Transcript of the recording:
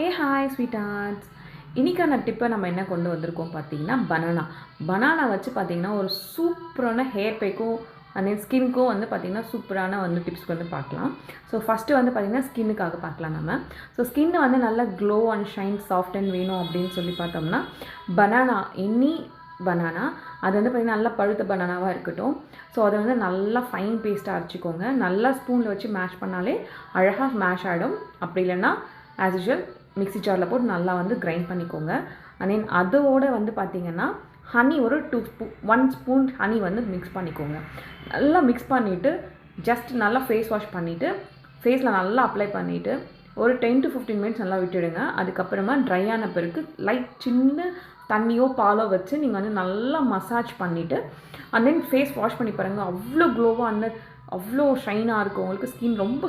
Hi sweet arts. இன்றைக்கான டிப்பை நம்ம என்ன கொண்டு வந்திருக்கோம் பார்த்தீங்கன்னா, பனானா வச்சு பார்த்தீங்கன்னா ஒரு சூப்பரான ஹேர் பேக்கும் அண்ட் ஸ்கின்க்கும் வந்து பார்த்திங்கன்னா சூப்பரான வந்து டிப்ஸ் வந்து பார்க்கலாம். ஸோ ஃபஸ்ட்டு வந்து பார்த்திங்கன்னா ஸ்கின்னுக்காக பார்க்கலாம் நம்ம. ஸோ ஸ்கின்னை வந்து நல்லா glow and shine soft and வேணும் அப்படின்னு சொல்லி பார்த்தோம்னா, பனானா பனானா அது வந்து பார்த்திங்கன்னா நல்லா பழுத்த பனானாவாக இருக்கட்டும். ஸோ அதை வந்து நல்லா ஃபைன் பேஸ்ட்டாக அரைச்சிக்கோங்க. நல்லா ஸ்பூனில் வச்சு மேஷ் பண்ணாலே அழகாக மேஷ் ஆகிடும். அப்படி இல்லைன்னா ஆஸ் யூஷுவல் மிக்ஸி ஜாரில் போட்டு நல்லா வந்து கிரைண்ட் பண்ணிக்கோங்க. அண்ட் தென் அதோடு வந்து பார்த்திங்கன்னா ஹனி ஒரு 1 ஸ்பூன் ஹனி வந்து மிக்ஸ் பண்ணிக்கோங்க. நல்லா மிக்ஸ் பண்ணிவிட்டு ஜஸ்ட் நல்லா ஃபேஸ் வாஷ் பண்ணிவிட்டு ஃபேஸில் நல்லா அப்ளை பண்ணிவிட்டு ஒரு 10 to 15 மினிட்ஸ் நல்லா விட்டுடுங்க. அதுக்கப்புறமா ட்ரை ஆன பிறகு லைட் சின்ன தண்ணியோ பாலோ வச்சு நீங்கள் வந்து நல்லா மசாஜ் பண்ணிவிட்டு அண்ட் தென் ஃபேஸ் வாஷ் பண்ணி பாருங்கள். அவ்வளோ க்ளோவாக அவ்வளோ ஷைனாக இருக்கும். உங்களுக்கு ஸ்கின் ரொம்ப